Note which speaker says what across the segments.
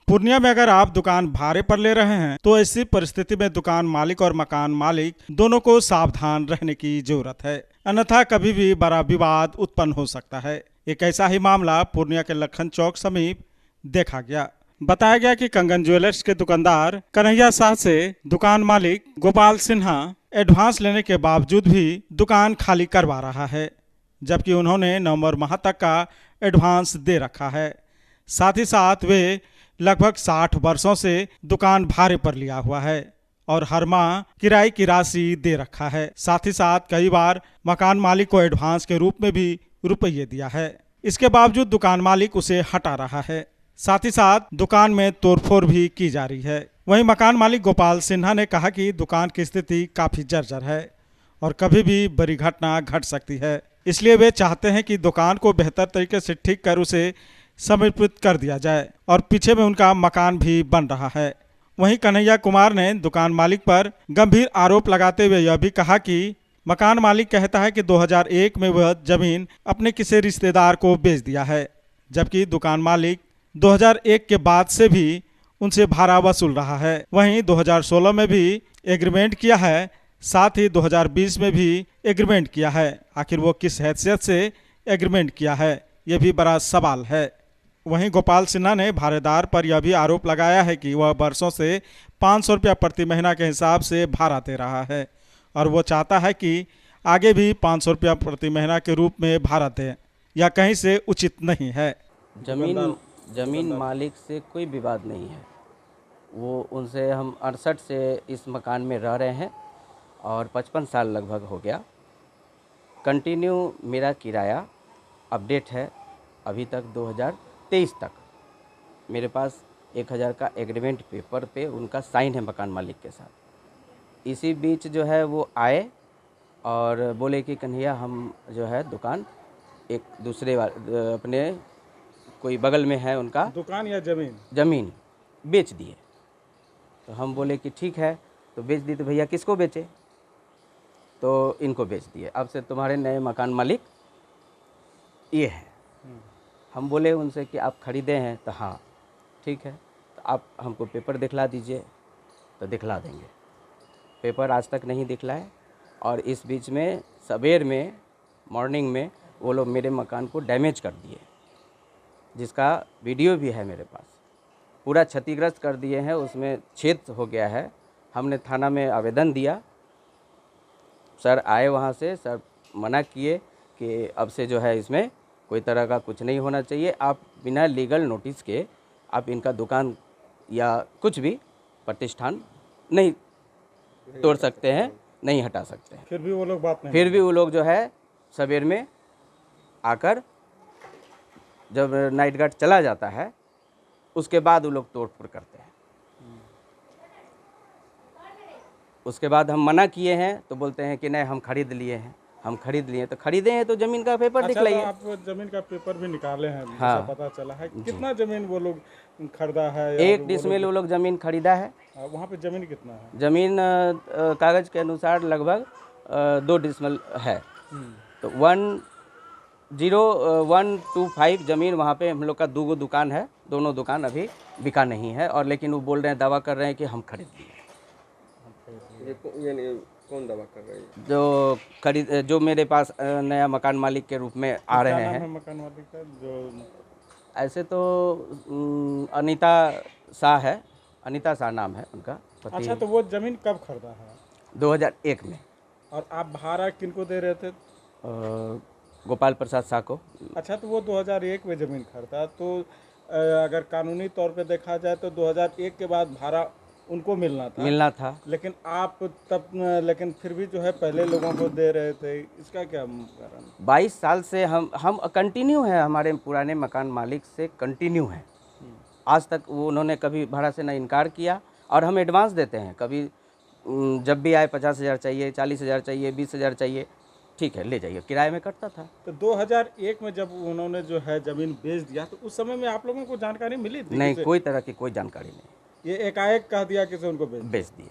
Speaker 1: पूर्णिया में अगर आप दुकान भाड़े पर ले रहे हैं तो ऐसी परिस्थिति में दुकान मालिक और मकान मालिक दोनों को सावधान रहने की जरूरत है, अन्यथा कभी भी बड़ा विवाद उत्पन्न हो सकता है। एक ऐसा ही मामला पूर्णिया के लखन चौक समीप देखा गया। बताया गया कि कंगन ज्वेलर्स के दुकानदार कन्हैया शाह से दुकान मालिक गोपाल सिन्हा एडवांस लेने के बावजूद भी दुकान खाली करवा रहा है, जबकि उन्होंने नवंबर माह तक का एडवांस दे रखा है। साथ ही साथ वे लगभग 60 वर्षों से दुकान भाड़े पर लिया हुआ है और हर माह किराए की राशि दे रखा है। साथ ही साथ कई बार मकान मालिक को एडवांस के रूप में भी रुपये दिया है। इसके बावजूद दुकान मालिक उसे हटा रहा है। साथ ही साथ दुकान में तोड़फोड़ भी की जा रही है। वहीं मकान मालिक गोपाल सिन्हा ने कहा कि दुकान की स्थिति काफी जर्जर है और कभी भी बड़ी घटना घट सकती है, इसलिए वे चाहते हैं कि दुकान को बेहतर तरीके से ठीक कर उसे समर्पित कर दिया जाए और पीछे में उनका मकान भी बन रहा है। वहीं कन्हैया कुमार ने दुकान मालिक पर गंभीर आरोप लगाते हुए यह भी कहा कि मकान मालिक कहता है कि 2001 में वह जमीन अपने किसी रिश्तेदार को बेच दिया है, जबकि दुकान मालिक 2001 के बाद से भी उनसे भाड़ा वसूल रहा है। वहीं 2016 में भी एग्रीमेंट किया है, साथ ही 2020 में भी एग्रीमेंट किया है। आखिर वो किस हैसियत से एग्रीमेंट किया है, ये भी बड़ा सवाल है। वहीं गोपाल सिन्हा ने भाड़ेदार पर यह भी आरोप लगाया है कि वह वर्षों से 500 रुपया प्रति महीना के हिसाब से भाड़ा दे रहा है और वो चाहता है कि आगे भी 500 रुपया प्रति महीना के रूप में भाड़ा दे। यह कहीं से उचित नहीं है।
Speaker 2: जमीन मालिक से कोई विवाद नहीं है। वो उनसे हम 68 से इस मकान में रह रहे हैं और 55 साल लगभग हो गया। कंटिन्यू मेरा किराया अपडेट है अभी तक 2023 तक। मेरे पास 1000 का एग्रीमेंट पेपर पे उनका साइन है मकान मालिक के साथ। इसी बीच जो है वो आए और बोले कि कन्हैया हम जो है दुकान एक दूसरे अपने कोई बगल में है उनका
Speaker 1: दुकान या जमीन
Speaker 2: बेच दिए। तो हम बोले कि ठीक है, तो बेच दी तो भैया किसको बेचे? तो इनको बेच दिए। अब से तुम्हारे नए मकान मालिक ये है। हम बोले उनसे कि आप खरीदे हैं? तो हाँ ठीक है, तो आप हमको पेपर दिखला दीजिए। तो दिखला देंगे। पेपर आज तक नहीं दिखलाए और इस बीच में सवेर में मॉर्निंग में वो लोग मेरे मकान को डैमेज कर दिए, जिसका वीडियो भी है मेरे पास। पूरा क्षतिग्रस्त कर दिए हैं, उसमें छेद हो गया है। हमने थाना में आवेदन दिया। सर आए वहाँ से, सर मना किए कि अब से जो है इसमें कोई तरह का कुछ नहीं होना चाहिए। आप बिना लीगल नोटिस के आप इनका दुकान या कुछ भी प्रतिष्ठान नहीं तोड़ सकते हैं, नहीं हटा सकते हैं।
Speaker 1: फिर भी वो लोग बात नहीं
Speaker 2: फिर भी वो लोग जो है सवेर में आकर जब नाइट गार्ड चला जाता है उसके बाद वो लोग तोड़फोड़ करते हैं। उसके बाद हम मना किए हैं तो बोलते हैं कि नहीं हम खरीद लिए हैं। हम खरीद लिए तो खरीदे हैं तो जमीन का पेपर दिखलाइए।
Speaker 1: तो आप जमीन का पेपर भी निकाले हैं?
Speaker 2: हाँ,
Speaker 1: पता चला है कितना जमीन वो लोग खरीदा है?
Speaker 2: 1 डिसमिल वो लोग जमीन खरीदा है।
Speaker 1: वहाँ पे जमीन कितना है?
Speaker 2: जमीन कागज के अनुसार लगभग 2 डिसमिल है। तो 10125 जमीन वहाँ पे हम लोग का 2 दुकान है। दोनों दुकान अभी बिका नहीं है और लेकिन वो बोल रहे हैं, दावा कर रहे हैं कि हम खरीद लिए।
Speaker 3: कौन दावा कर रही है?
Speaker 2: जो मेरे पास नया मकान मालिक के रूप में आ रहे हैं।
Speaker 1: मकान मालिक का जो
Speaker 2: ऐसे तो अनीता शाह है, अनीता शाह नाम है उनका पति।
Speaker 1: अच्छा, तो वो जमीन कब खरीदा है?
Speaker 2: 2001 में।
Speaker 1: और आप भाड़ा किनको दे रहे थे?
Speaker 2: गोपाल प्रसाद शाह को।
Speaker 1: अच्छा, तो वो 2001 में ज़मीन खरीदा, तो अगर कानूनी तौर पे देखा जाए तो 2001 के बाद भाड़ा उनको मिलना था। लेकिन आप लेकिन फिर भी जो है पहले लोगों को दे रहे थे, इसका क्या कारण?
Speaker 2: 22 साल से हम कंटिन्यू हैं, हमारे पुराने मकान मालिक से कंटिन्यू हैं। आज तक वो उन्होंने कभी भाड़ा से ना इनकार किया और हम एडवांस देते हैं। कभी जब भी आए 50,000 चाहिए, 40,000 चाहिए, 20,000 चाहिए, ठीक है ले जाइए, किराए में कटता था।
Speaker 1: तो 2001 में जब उन्होंने जो है ज़मीन बेच दिया तो उस समय में आप लोगों को जानकारी मिली थी?
Speaker 2: नहीं, कोई तरह की कोई जानकारी नहीं।
Speaker 1: ये एकाएक कह दिया कि उनको बेच
Speaker 2: दिए।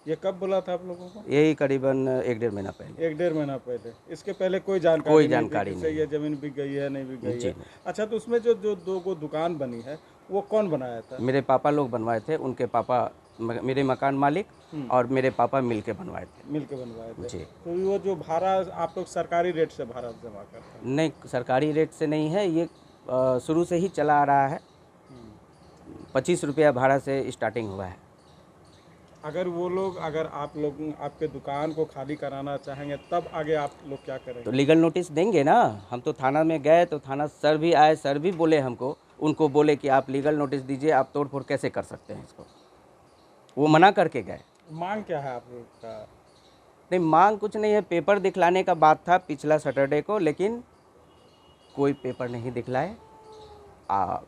Speaker 1: ये कब बोला था आप लोगों को?
Speaker 2: यही करीबन 1-1.5 महीना पहले।
Speaker 1: 1-1.5 महीना पहले। इसके पहले कोई जानकारी नहीं। ये ज़मीन बिक गई है नहीं बिक गई है। अच्छा, तो उसमें जो 2 दुकान बनी है वो कौन बनाया था?
Speaker 2: मेरे पापा लोग बनवाए थे, उनके पापा मेरे मकान मालिक और मेरे पापा मिल के बनवाए थे।
Speaker 1: मिल के बनवाए थे
Speaker 2: जी।
Speaker 1: तो वो जो भाड़ा आप लोग सरकारी रेट से भाड़ा जमा करते हैं?
Speaker 2: नहीं, सरकारी रेट से नहीं है ये, शुरू से ही चला आ रहा है। 25 रुपया भाड़ा से स्टार्टिंग हुआ है।
Speaker 1: अगर वो लोग, अगर आप लोग आपके दुकान को खाली कराना चाहेंगे तब आगे आप लोग क्या करेंगे?
Speaker 2: तो लीगल नोटिस देंगे ना। हम तो थाना में गए तो थाना सर भी आए, सर भी बोले हमको, उनको बोले कि आप लीगल नोटिस दीजिए, आप तोड़ फोड़ कैसे कर सकते हैं इसको, वो मना करके गए।
Speaker 1: मांग क्या है आप लोग का?
Speaker 2: नहीं, मांग कुछ नहीं है, पेपर दिखलाने का बात था पिछला सैटरडे को, लेकिन कोई पेपर नहीं दिखलाए,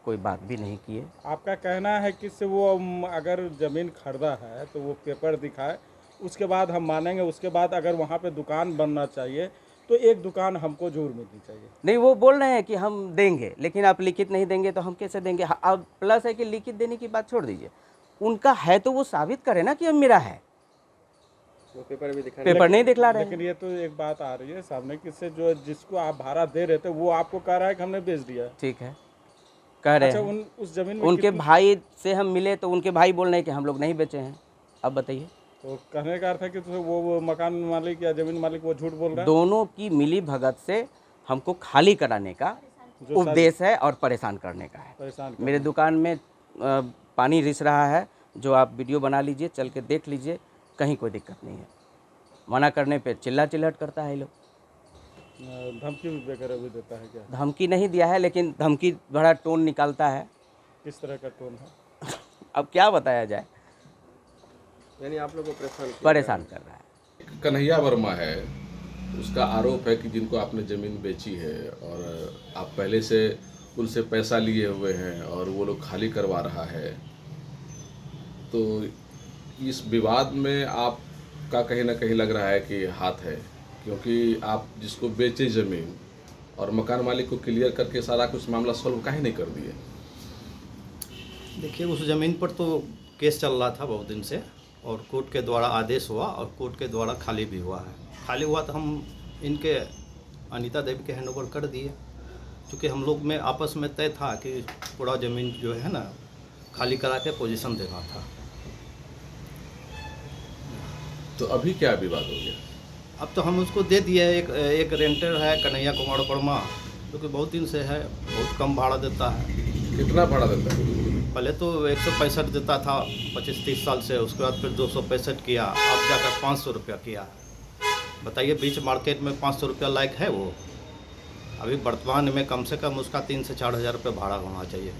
Speaker 2: कोई बात भी नहीं किए।
Speaker 1: आपका कहना है कि से वो अगर ज़मीन खरीदा है तो वो पेपर दिखाए, उसके बाद हम मानेंगे, उसके बाद अगर वहाँ पे दुकान बनना चाहिए तो एक दुकान हमको जरूर मिलनी चाहिए।
Speaker 2: नहीं, वो बोल रहे हैं कि हम देंगे, लेकिन आप लिखित नहीं देंगे तो हम कैसे देंगे। अब प्लस है कि लिखित देने की बात छोड़ दीजिए, उनका है तो वो साबित करे ना कि अब मेरा है।
Speaker 3: वो पेपर भी दिखा
Speaker 2: पेपर नहीं दिखला रहे हैं।
Speaker 1: लेकिन ये तो एक बात आ रही है सामने कि से जो जिसको आप भाड़ा दे रहे थे वो आपको कह रहा है कि हमने बेच दिया है।
Speaker 2: ठीक है, कह रहे
Speaker 1: अच्छा,
Speaker 2: हैं।
Speaker 1: उस जमीन में
Speaker 2: उनके भाई से हम मिले तो उनके भाई बोल रहे हैं कि हम लोग नहीं बेचे हैं। अब बताइए,
Speaker 1: तो कहने का अर्थ है कि तो वो मकान मालिक या जमीन मालिक वो झूठ बोल रहा है?
Speaker 2: दोनों की मिली भगत से हमको खाली कराने का उपदेश है और परेशान करने का है।
Speaker 1: परेशान
Speaker 2: मेरे दुकान में पानी रिस रहा है, जो आप वीडियो बना लीजिए, चल के देख लीजिए, कहीं कोई दिक्कत नहीं है। मना करने पे चिल्ला चिल्लाहट करता है ये लोग।
Speaker 1: धमकी वगैरह भी देता है क्या?
Speaker 2: धमकी नहीं दिया है, लेकिन धमकी भरा टोन निकालता है।
Speaker 1: किस तरह का टोन है?
Speaker 2: अब क्या बताया जाए,
Speaker 3: यानी आप लोगों को
Speaker 2: परेशान कर रहा है।
Speaker 4: कन्हैया वर्मा है, उसका आरोप है कि जिनको आपने ज़मीन बेची है और आप पहले से उनसे पैसा लिए हुए हैं और वो लोग खाली करवा रहा है, तो इस विवाद में आपका कहीं ना कहीं लग रहा है कि हाथ है, क्योंकि आप जिसको बेचे ज़मीन और मकान मालिक को क्लियर करके सारा कुछ मामला सॉल्व काहे नहीं कर दिए?
Speaker 5: देखिए, उस ज़मीन पर तो केस चल रहा था बहुत दिन से, और कोर्ट के द्वारा आदेश हुआ और कोर्ट के द्वारा खाली भी हुआ है। खाली हुआ तो हम इनके अनीता देवी के हैंडओवर कर दिए, क्योंकि हम लोग में आपस में तय था कि पूरा ज़मीन जो है ना खाली करा के पोजीशन देना था।
Speaker 4: तो अभी क्या विवाद हो गया?
Speaker 5: अब तो हम उसको दे दिए। एक रेंटर है कन्हैया कुमार वर्मा, जो कि बहुत दिन से है, बहुत कम भाड़ा देता है।
Speaker 4: कितना भाड़ा देता है?
Speaker 5: पहले तो 165 देता था 25-30 साल से, उसके बाद फिर 265 किया, अब जाकर 500 रुपया किया। बताइए, बीच मार्केट में 500 रुपया लायक है वो? अभी वर्तमान में कम से कम उसका 3 से 4 हज़ार रुपये भाड़ा होना चाहिए।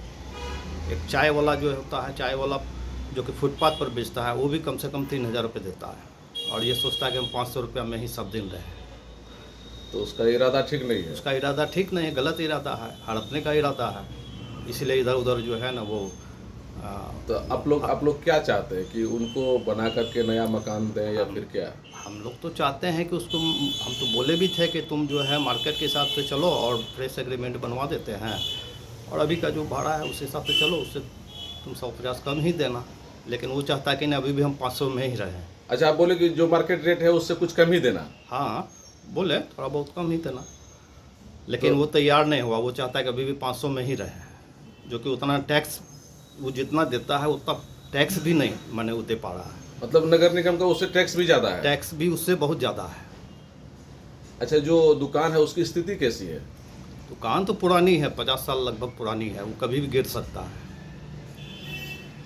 Speaker 5: एक चाय वाला जो होता है, चाय वाला जो कि फुटपाथ पर बेचता है, वो भी कम से कम 3 हज़ार रुपये देता है, और ये सोचता है कि हम 500 रुपया में ही सब दिन रहे।
Speaker 4: तो उसका इरादा ठीक नहीं है।
Speaker 5: उसका इरादा ठीक नहीं है, गलत इरादा है, हड़पने का इरादा है, इसलिए इधर उधर जो है ना वो
Speaker 4: तो आप लोग क्या चाहते हैं कि उनको बना करके नया मकान दें या फिर क्या?
Speaker 5: हम लोग तो चाहते हैं कि उसको, हम तो बोले भी थे कि तुम जो है मार्केट के हिसाब से चलो और फ्रेश एग्रीमेंट बनवा देते हैं, और अभी का जो भाड़ा है उस हिसाब से चलो, उससे तुम 150 कम ही देना। लेकिन वो चाहता है कि नहीं, अभी भी हम 500 में ही रहें।
Speaker 4: अच्छा, आप बोले कि जो मार्केट रेट है उससे कुछ कम ही देना?
Speaker 5: हाँ, बोले थोड़ा बहुत कम ही देना, लेकिन वो तैयार नहीं हुआ। वो चाहता है कि अभी भी 500 में ही रहे, जो कि उतना टैक्स वो जितना देता है उतना टैक्स भी नहीं मैंने वो दे पा रहा है।
Speaker 4: मतलब नगर निगम का उससे टैक्स भी ज़्यादा है?
Speaker 5: टैक्स भी उससे बहुत ज़्यादा है।
Speaker 4: अच्छा, जो दुकान है उसकी स्थिति कैसी है?
Speaker 5: दुकान तो पुरानी है, 50 साल लगभग पुरानी है, वो कभी भी गिर सकता है,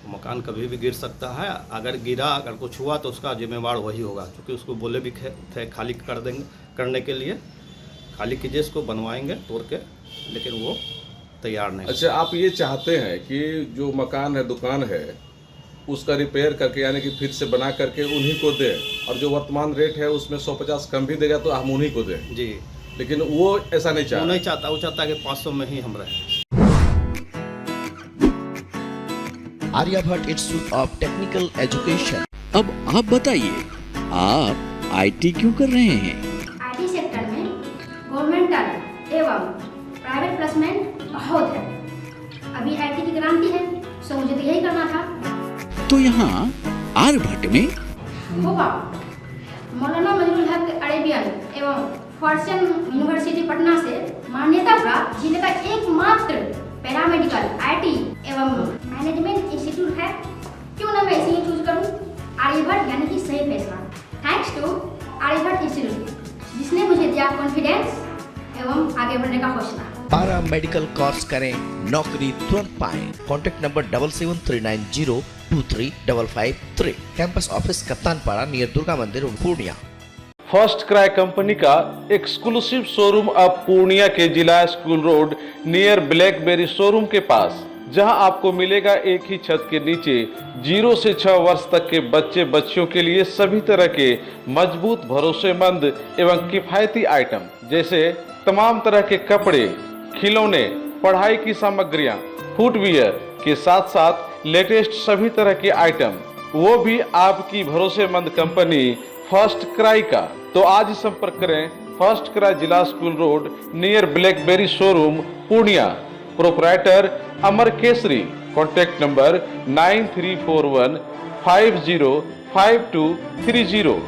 Speaker 5: मकान कभी भी गिर सकता है। अगर गिरा, अगर कुछ हुआ तो उसका जिम्मेवार वही होगा, क्योंकि उसको बोले भी थे खाली कर देंगे, करने के लिए खाली कीजिए, इसको बनवाएंगे तोड़ के, लेकिन वो तैयार नहीं।
Speaker 4: अच्छा, आप ये चाहते हैं कि जो मकान है, दुकान है, उसका रिपेयर करके यानी कि फिर से बना करके उन्हीं को दें, और जो वर्तमान रेट है उसमें 150 कम भी देगा तो हम उन्हीं को दें?
Speaker 5: जी,
Speaker 4: लेकिन वो ऐसा नहीं चाहता।
Speaker 5: वो नहीं चाहता, वो चाहता है कि 500 में ही हम रहें।
Speaker 6: Aryabhatta institute of technical education.
Speaker 7: अब आप बताइए, आप आईटी क्यों कर रहे हैं?
Speaker 8: आईटी सेक्टर में गवर्नमेंटल एवं प्राइवेट प्लेसमेंट बहुत है। अभी आईटी की क्रांति है, सो मुझे तो यही करना था।
Speaker 7: तो यहाँ आर्यभट्ट में
Speaker 8: होगा मौलाना मजरूल हक अरेबियन एवं फॉर्च्यून यूनिवर्सिटी पटना से मान्यता प्राप्त जिले का एकमात्र पैरामेडिकल, IT एवं मैनेजमेंट इंस्टीट्यूट है, क्यों ना मैं इसी चूज करूं? आर्यभट्ट यानी कि सही फैसला। थैंक्स टू आर्यभट्ट इंस्टीट्यूट जिसने मुझे दिया कॉन्फिडेंस एवं आगे बढ़ने का हौसला।
Speaker 6: पारा मेडिकल कोर्स करें, नौकरी तुरंत पाएं। Contact number 7739023553। Campus office Kaptanpara near Durga मंदिर पूर्णिया।
Speaker 4: फर्स्ट क्राई कंपनी का एक्सक्लूसिव शोरूम अब पूर्णिया के जिला school road near BlackBerry showroom के पास, जहां आपको मिलेगा एक ही छत के नीचे 0 से 6 वर्ष तक के बच्चे बच्चियों के लिए सभी तरह के मजबूत, भरोसेमंद एवं किफायती आइटम, जैसे तमाम तरह के कपड़े, खिलौने, पढ़ाई की सामग्रियां, फुटवियर के साथ साथ लेटेस्ट सभी तरह के आइटम, वो भी आपकी भरोसेमंद कंपनी फर्स्ट क्राई का। तो आज ही संपर्क करें फर्स्ट क्राई जिला school road near BlackBerry showroom Purnia. Proprietor Amar Kesari. Contact number 9341 505230।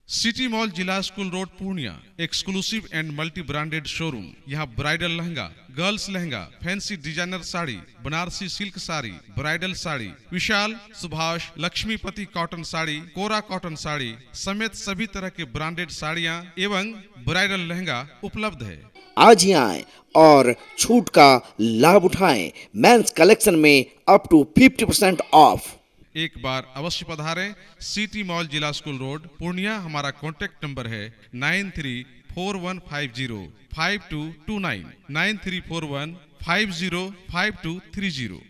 Speaker 9: City mall जिला school road Purnia exclusive and multi branded showroom. यहाँ bridal lehenga, girls lehenga, fancy designer sari, Banarasi silk sari, bridal sari, Vishal, Subhash, Laxmipati cotton sari, कोरा कॉटन साड़ी समेत सभी तरह के ब्रांडेड साड़ियाँ एवं ब्राइडल लहंगा उपलब्ध है।
Speaker 6: आज ही आएं और छूट का लाभ उठाएं। मेंस कलेक्शन में अप टू 50% ऑफ।
Speaker 9: एक बार अवश्य पधारें। सिटी मॉल जिला स्कूल रोड पूर्णिया। हमारा कॉन्टैक्ट नंबर है 9341505229 9341505230।